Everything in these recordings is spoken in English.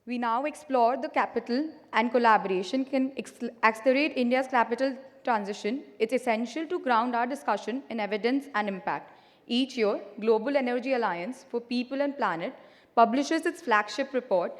We now explore the capital and collaboration can accelerate India's capital transition. It's essential to ground our discussion in evidence and impact. Each year, Global Energy Alliance for People and Planet publishes its flagship report,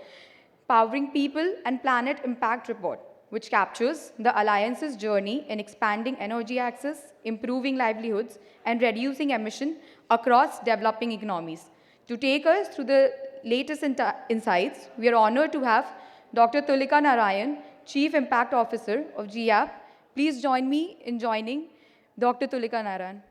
Powering People and Planet Impact Report, which captures the Alliance's journey in expanding energy access, improving livelihoods, and reducing emission across developing economies. To take us through the latest insights, we are honored to have Dr. Tulika Narayan, Chief Impact Officer of GEAPP. Please join me in joining Dr. Tulika Narayan.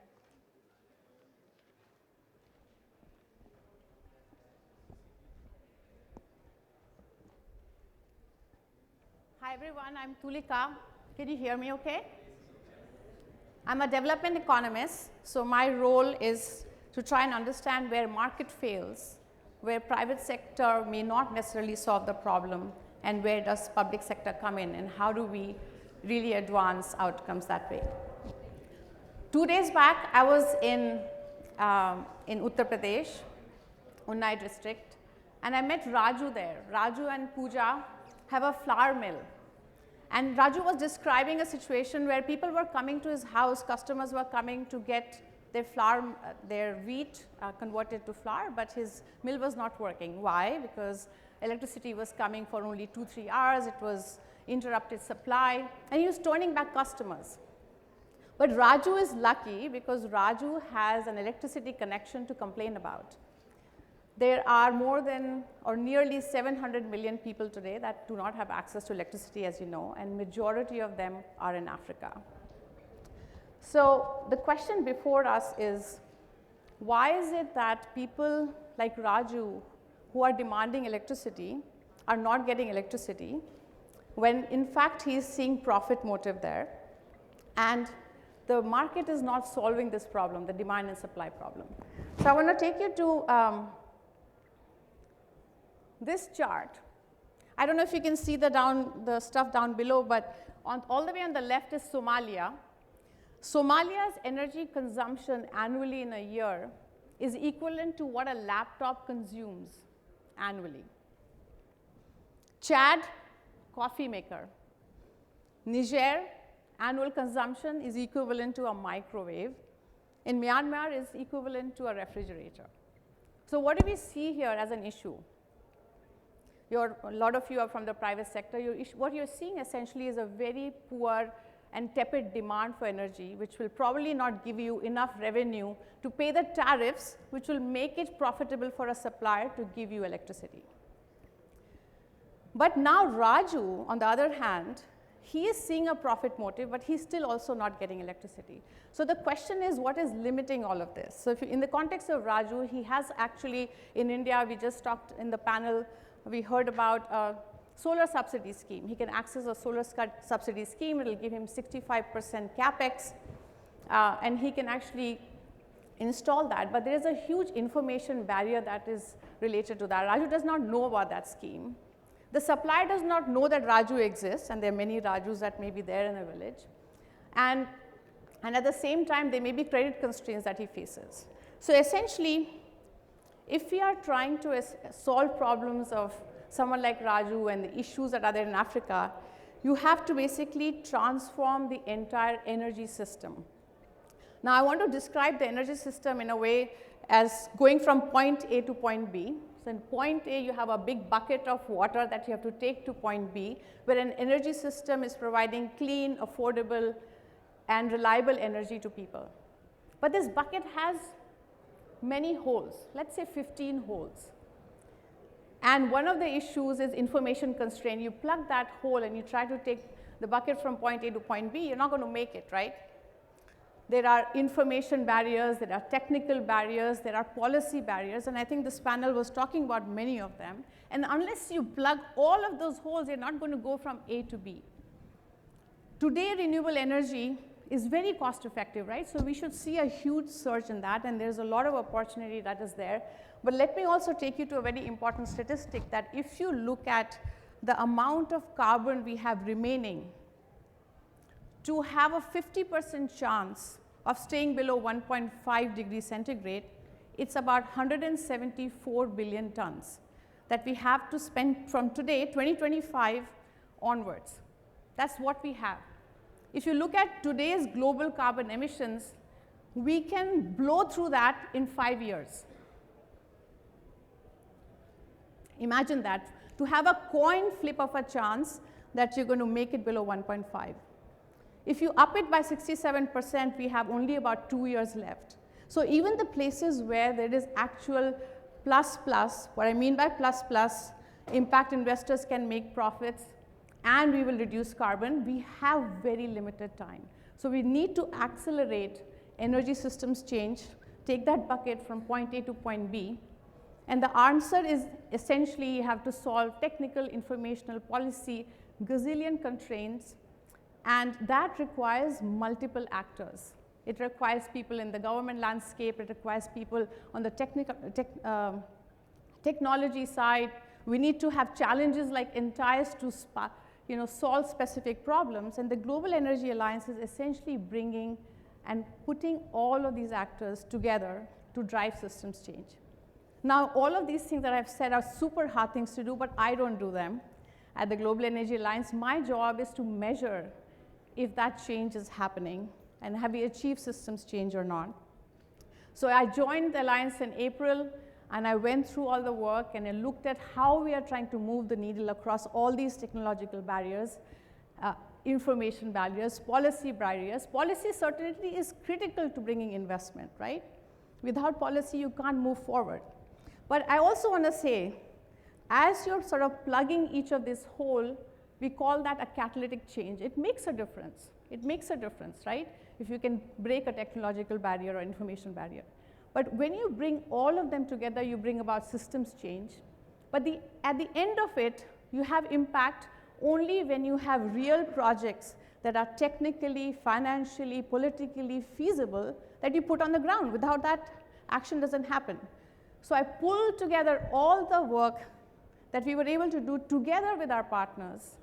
Hi everyone, I'm Tulika. Can you hear me okay? I'm a development economist, so my role is to try and understand where market fails, where private sector may not necessarily solve the problem, and where does public sector come in, and how do we really advance outcomes that way. 2 days back, I was in Uttar Pradesh, Unnao district, and I met Raju there. Raju and Pooja have a flour mill. And Raju was describing a situation where people were coming to his house, customers were coming to get their flour, their wheat converted to flour, but his mill was not working. Why? Because electricity was coming for only 2-3 hours, it was interrupted supply, and he was turning back customers. But Raju is lucky because Raju has an electricity connection to complain about. There are more than or nearly 700 million people today that do not have access to electricity, as you know, and majority of them are in Africa. So the question before us is, why is it that people like Raju who are demanding electricity are not getting electricity when in fact he is seeing profit motive there, and the market is not solving this problem, the demand and supply problem. So I want to take you to this chart. I don't know if you can see the stuff down below, but all the way on the left is Somalia. Somalia's energy consumption annually in a year is equivalent to what a laptop consumes annually. Chad, coffee maker. Niger, annual consumption is equivalent to a microwave. In Myanmar is equivalent to a refrigerator. So what do we see here as an issue? A lot of you are from the private sector. What you're seeing essentially is a very poor and tepid demand for energy, which will probably not give you enough revenue to pay the tariffs, which will make it profitable for a supplier to give you electricity. But now Raju, on the other hand, he is seeing a profit motive, but he's still also not getting electricity. So the question is, what is limiting all of this? So if in the context of Raju, he has actually, in India, we just talked in the panel, we heard about a solar subsidy scheme. He can access a solar subsidy scheme. It will give him 65% capex, and he can actually install that. But there is a huge information barrier that is related to that. Raju does not know about that scheme. The supplier does not know that Raju exists, and there are many Rajus that may be there in a village. And at the same time, there may be credit constraints that he faces. So essentially, if we are trying to solve problems of someone like Raju and the issues that are there in Africa, you have to basically transform the entire energy system. Now, I want to describe the energy system in a way as going from point A to point B. So in point A, you have a big bucket of water that you have to take to point B, where an energy system is providing clean, affordable, and reliable energy to people. But this bucket has many holes, let's say 15 holes. And one of the issues is information constraint. You plug that hole and you try to take the bucket from point A to point B, you're not going to make it, right? There are information barriers, there are technical barriers, there are policy barriers, and I think this panel was talking about many of them. And unless you plug all of those holes, you're not going to go from A to B. Today, renewable energy is very cost effective, right? So we should see a huge surge in that, and there's a lot of opportunity that is there. But let me also take you to a very important statistic that if you look at the amount of carbon we have remaining to have a 50% chance of staying below 1.5 degrees centigrade, it's about 174 billion tons. that we have to spend from today, 2025 onwards. That's what we have. If you look at today's global carbon emissions, we can blow through that in 5 years. Imagine that, to have a coin flip of a chance that you're going to make it below 1.5. If you up it by 67%, we have only about 2 years left. So even the places where there is actual plus, what I mean by plus, impact investors can make profits and we will reduce carbon, we have very limited time. So we need to accelerate energy systems change, take that bucket from point A to point B. And the answer is essentially you have to solve technical, informational, policy, gazillion constraints, and that requires multiple actors. It requires people in the government landscape, it requires people on the technology side. We need to have challenges like entice to solve specific problems, and the Global Energy Alliance is essentially bringing and putting all of these actors together to drive systems change. Now, all of these things that I've said are super hard things to do, but I don't do them. At the Global Energy Alliance, my job is to measure if that change is happening and have we achieved systems change or not. So I joined the Alliance in April, and I went through all the work and I looked at how we are trying to move the needle across all these technological barriers, information barriers, policy barriers. Policy certainty is critical to bringing investment, right? Without policy, you can't move forward. But I also want to say, as you're sort of plugging each of this hole, we call that a catalytic change. It makes a difference. It makes a difference, right? If you can break a technological barrier or information barrier. But when you bring all of them together, you bring about systems change. But at the end of it, you have impact only when you have real projects that are technically, financially, politically feasible that you put on the ground. Without that, action doesn't happen. So I pulled together all the work that we were able to do together with our partners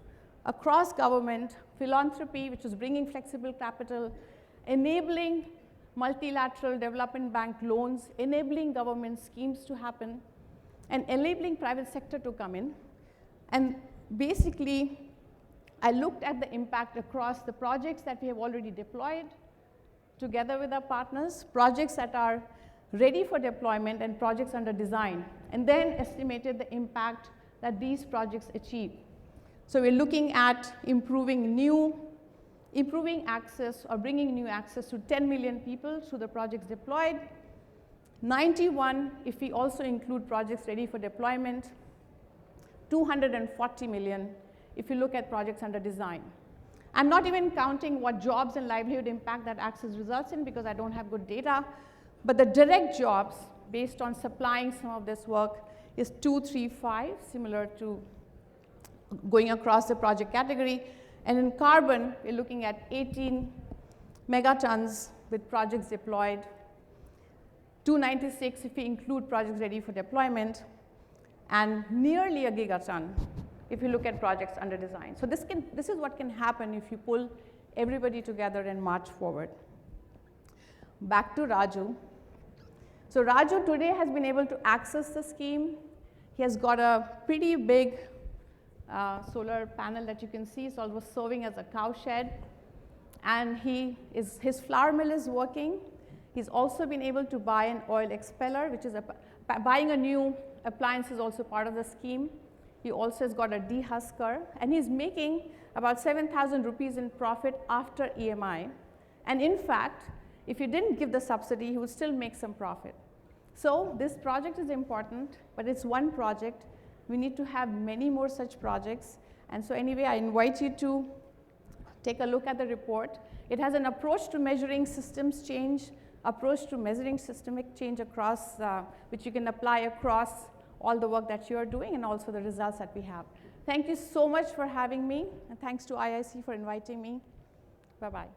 across government, philanthropy, which is bringing flexible capital, enabling multilateral development bank loans, enabling government schemes to happen, and enabling private sector to come in. And basically, I looked at the impact across the projects that we have already deployed together with our partners, projects that are ready for deployment, and projects under design, and then estimated the impact that these projects achieve. So we're looking at improving access or bringing new access to 10 million people through the projects deployed, 91 if we also include projects ready for deployment, 240 million if you look at projects under design. I'm not even counting what jobs and livelihood impact that access results in because I don't have good data, but the direct jobs based on supplying some of this work is 235, similar to going across the project category. And in carbon, we're looking at 18 megatons with projects deployed, 296 if we include projects ready for deployment, and nearly a gigaton if you look at projects under design. So this is what can happen if you pull everybody together and march forward. Back to Raju. So Raju today has been able to access the scheme. He has got a pretty big solar panel that you can see. It's almost serving as a cow shed. And his flour mill is working. He's also been able to buy an oil expeller, which is buying a new appliance is also part of the scheme. He also has got a dehusker, and he's making about 7,000 rupees in profit after EMI. And in fact, if you didn't give the subsidy, he would still make some profit. So this project is important, but it's one project. We need to have many more such projects. And so anyway, I invite you to take a look at the report. It has an approach to measuring systems change, approach to measuring systemic change across, which you can apply across all the work that you are doing and also the results that we have. Thank you so much for having me, and thanks to IIC for inviting me. Bye-bye.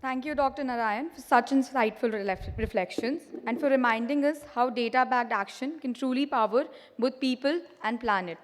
Thank you, Dr. Narayan, for such insightful reflections and for reminding us how data-backed action can truly power both people and planet.